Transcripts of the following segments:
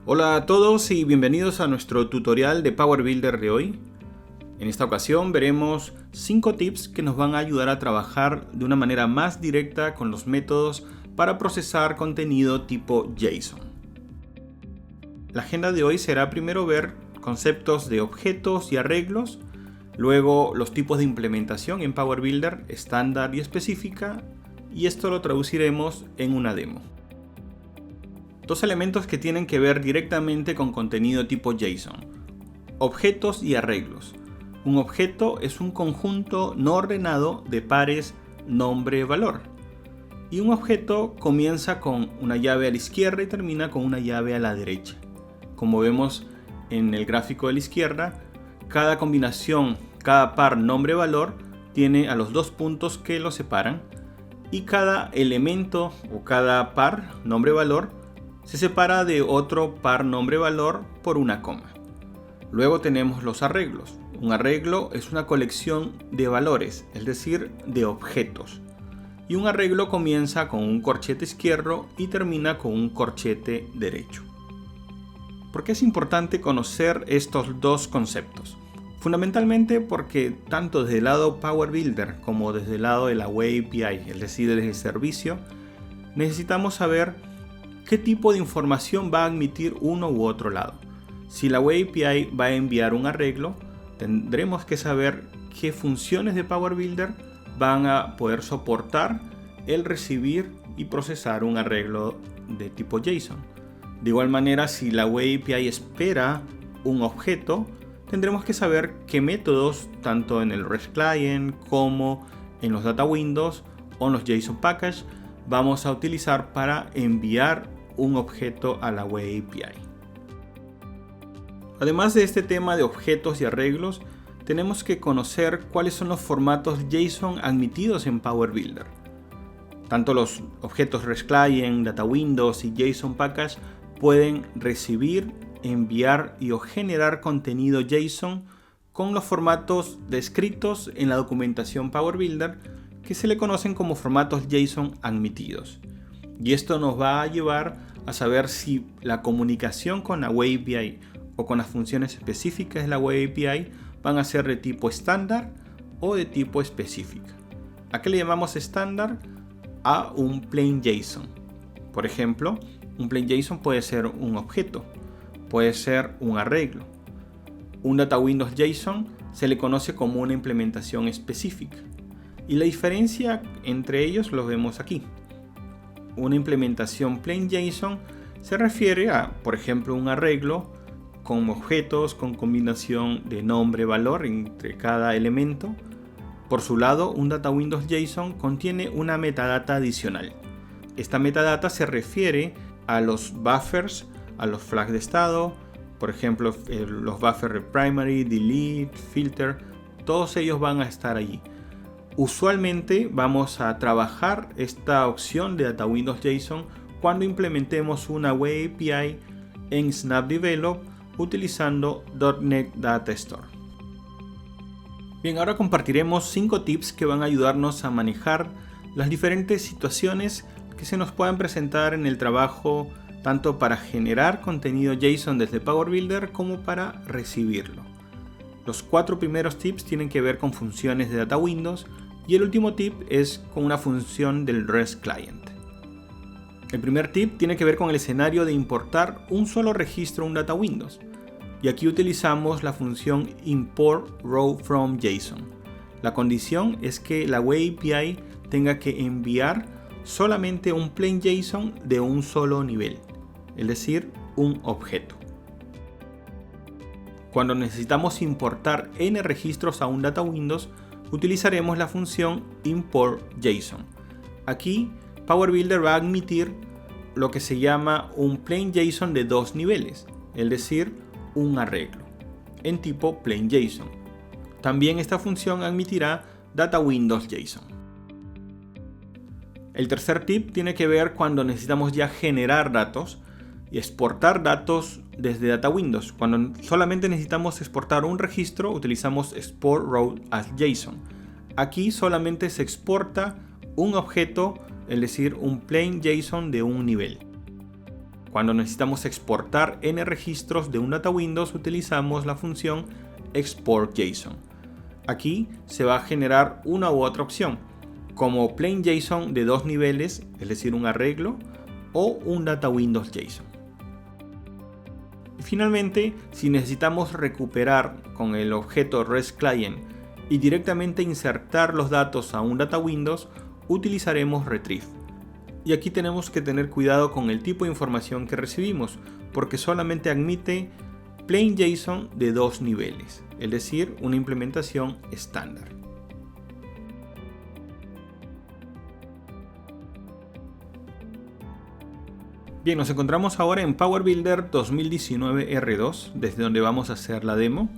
Hola a todos y bienvenidos a nuestro tutorial de Power Builder de hoy. En esta ocasión veremos 5 tips que nos van a ayudar a trabajar de una manera más directa con los métodos para procesar contenido tipo JSON. La agenda de hoy será primero ver conceptos de objetos y arreglos, luego los tipos de implementación en Power Builder estándar y específica, y esto lo traduciremos en una demo. Dos elementos que tienen que ver directamente con contenido tipo JSON: objetos y arreglos. Un objeto es un conjunto no ordenado de pares nombre-valor. Y un objeto comienza con una llave a la izquierda y termina con una llave a la derecha. Como vemos en el gráfico de la izquierda, cada combinación, cada par nombre-valor tiene a los dos puntos que lo separan, y cada elemento o cada par nombre-valor se separa de otro par nombre-valor por una coma. Luego tenemos los arreglos. Un arreglo es una colección de valores, es decir, de objetos. Y un arreglo comienza con un corchete izquierdo y termina con un corchete derecho. ¿Por qué es importante conocer estos dos conceptos? Fundamentalmente porque tanto desde el lado Power Builder como desde el lado de la Web API, es decir, desde el servicio, necesitamos saber qué tipo de información va a admitir uno u otro lado. Si la Web API va a enviar un arreglo, tendremos que saber qué funciones de Power Builder van a poder soportar el recibir y procesar un arreglo de tipo JSON. De igual manera, si la Web API espera un objeto, tendremos que saber qué métodos, tanto en el REST Client como en los Data Windows o en los JSON Package, vamos a utilizar para enviar un objeto a la Web API. Además de este tema de objetos y arreglos, tenemos que conocer cuáles son los formatos JSON admitidos en Power Builder. Tanto los objetos REST Client, Data Windows y JSON Package pueden recibir, enviar y o generar contenido JSON con los formatos descritos en la documentación Power Builder, que se le conocen como formatos JSON admitidos. Y esto nos va a llevar a saber si la comunicación con la Web API o con las funciones específicas de la Web API van a ser de tipo estándar o de tipo específica. ¿A qué le llamamos estándar? A un plain JSON. Por ejemplo, un plain JSON puede ser un objeto, puede ser un arreglo. Un Data Windows JSON se le conoce como una implementación específica. Y la diferencia entre ellos lo vemos aquí. Una implementación plain JSON se refiere a, por ejemplo, un arreglo con objetos con combinación de nombre-valor entre cada elemento. Por su lado, un Data Windows JSON contiene una metadata adicional. Esta metadata se refiere a los buffers, a los flags de estado, por ejemplo, los buffers de primary, delete, filter, todos ellos van a estar allí. Usualmente vamos a trabajar esta opción de Data Windows JSON cuando implementemos una Web API en SnapDevelop utilizando .NET Data Store. Bien, ahora compartiremos 5 tips que van a ayudarnos a manejar las diferentes situaciones que se nos puedan presentar en el trabajo, tanto para generar contenido JSON desde Power Builder como para recibirlo. Los 4 primeros tips tienen que ver con funciones de Data Windows y el último tip es con una función del REST Client. El primer tip tiene que ver con el escenario de importar un solo registro a un Data Windows. Y aquí utilizamos la función import row from JSON. La condición es que la Web API tenga que enviar solamente un plain JSON de un solo nivel, es decir, un objeto. Cuando necesitamos importar n registros a un Data Windows, utilizaremos la función import JSON. Aquí Power Builder va a admitir lo que se llama un plain JSON de dos niveles, es decir, un arreglo, en tipo plain JSON. También esta función admitirá Data Windows JSON. El tercer tip tiene que ver cuando necesitamos ya generar datos y exportar datos desde Data Windows. Cuando solamente necesitamos exportar un registro, utilizamos export row as JSON. Aquí solamente se exporta un objeto, es decir, un plain JSON de un nivel. Cuando necesitamos exportar n registros de un data Windows, utilizamos la función export JSON. Aquí se va a generar una u otra opción, como plain JSON de 2 niveles, es decir, un arreglo, o un data Windows JSON. Y finalmente, si necesitamos recuperar con el objeto REST Client y directamente insertar los datos a un data Windows, utilizaremos retrieve. Y aquí tenemos que tener cuidado con el tipo de información que recibimos, porque solamente admite plain JSON de 2 niveles, es decir, una implementación estándar. Bien, nos encontramos ahora en Power Builder 2019 R2, desde donde vamos a hacer la demo.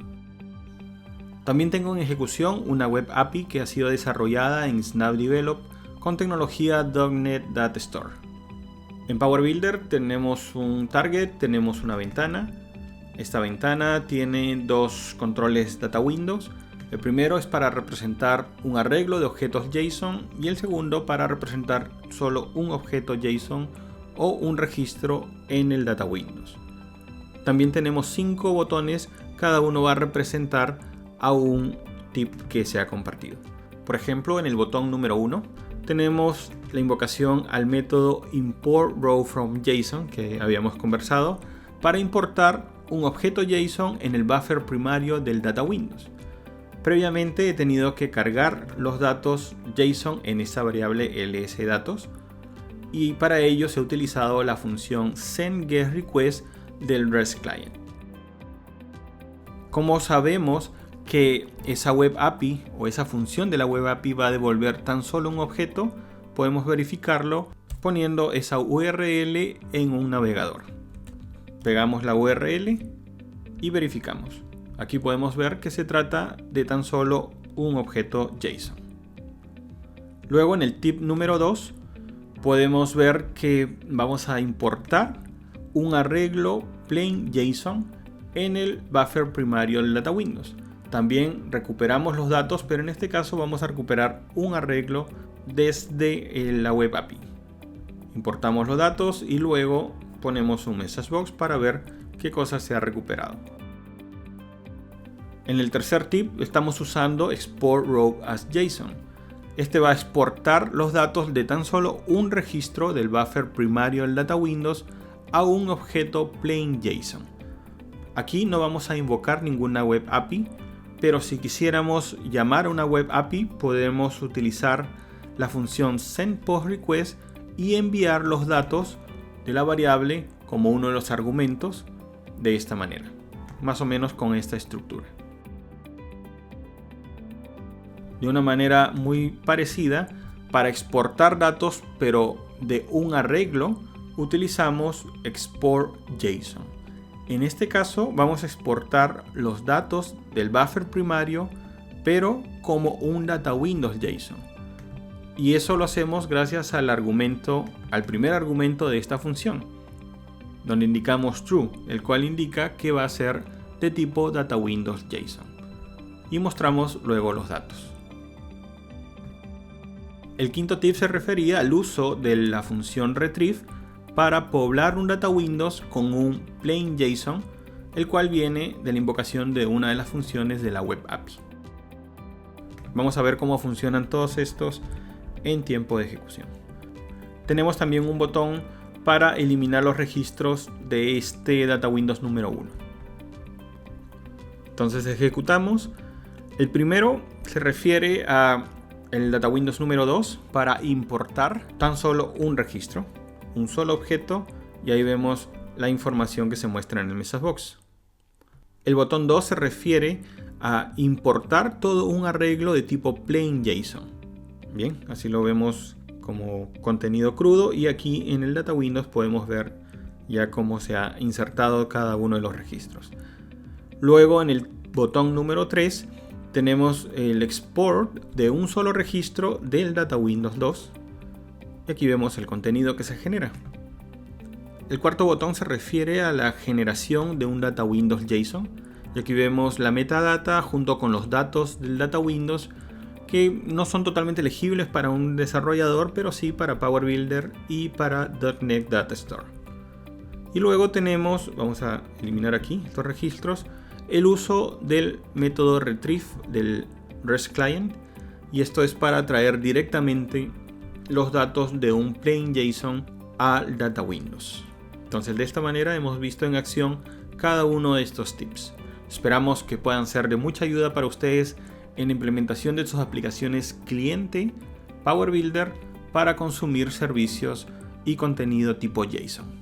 También tengo en ejecución una web API que ha sido desarrollada en Snap Develop con tecnología .NET Data Store. En Power Builder tenemos un target, tenemos una ventana. Esta ventana tiene dos controles Data Windows. El primero es para representar un arreglo de objetos JSON y el segundo para representar solo un objeto JSON o un registro en el Data Windows. También tenemos 5 botones, cada uno va a representar a un tip que se ha compartido. Por ejemplo, en el botón número 1 tenemos la invocación al método import row from JSON que habíamos conversado para importar un objeto JSON en el buffer primario del Data Windows. Previamente he tenido que cargar los datos JSON en esta variable lsDatos y para ello se ha utilizado la función sendGetRequest del REST Client. Como sabemos que esa web API o esa función de la web API va a devolver tan solo un objeto, podemos verificarlo poniendo esa URL en un navegador. Pegamos la URL y verificamos. Aquí podemos ver que se trata de tan solo un objeto JSON. Luego en el tip número 2 podemos ver que vamos a importar un arreglo plain JSON en el buffer primario del Data Windows. También recuperamos los datos, pero en este caso vamos a recuperar un arreglo desde la web API. Importamos los datos y luego ponemos un message box para ver qué cosa se ha recuperado. En el tercer tip estamos usando export row as JSON. Este va a exportar los datos de tan solo un registro del buffer primario del Data Windows a un objeto plain JSON. Aquí no vamos a invocar ninguna web API, pero si quisiéramos llamar a una web API podemos utilizar la función sendPostRequest y enviar los datos de la variable como uno de los argumentos de esta manera, más o menos con esta estructura. De una manera muy parecida, para exportar datos pero de un arreglo utilizamos export JSON. En este caso vamos a exportar los datos del buffer primario pero como un Data Windows JSON. Y eso lo hacemos gracias al primer argumento de esta función, donde indicamos true, el cual indica que va a ser de tipo Data Windows JSON. Y mostramos luego los datos. El quinto tip se refería al uso de la función retrieve para poblar un Data Windows con un plain JSON, el cual viene de la invocación de una de las funciones de la web API. Vamos a ver cómo funcionan todos estos en tiempo de ejecución. Tenemos también un botón para eliminar los registros de este Data Windows número 1. Entonces ejecutamos. El primero se refiere a el Data Windows número 2 para importar tan solo un registro, un solo objeto, y ahí vemos la información que se muestra en el message box. El botón 2 se refiere a importar todo un arreglo de tipo plain JSON. Bien, así lo vemos como contenido crudo y aquí en el Data Windows podemos ver ya cómo se ha insertado cada uno de los registros. Luego en el botón número 3 tenemos el export de un solo registro del Data Windows 2 y aquí vemos el contenido que se genera. El cuarto botón se refiere a la generación de un Data Windows JSON y aquí vemos la metadata junto con los datos del Data Windows que no son totalmente legibles para un desarrollador, pero sí para Power Builder y para .NET Data Store. Y luego tenemos, vamos a eliminar aquí estos registros, el uso del método retrieve del REST client, y esto es para traer directamente los datos de un plain JSON al data windows. Entonces, de esta manera hemos visto en acción cada uno de estos tips. Esperamos que puedan ser de mucha ayuda para ustedes en la implementación de sus aplicaciones cliente Power Builder para consumir servicios y contenido tipo JSON.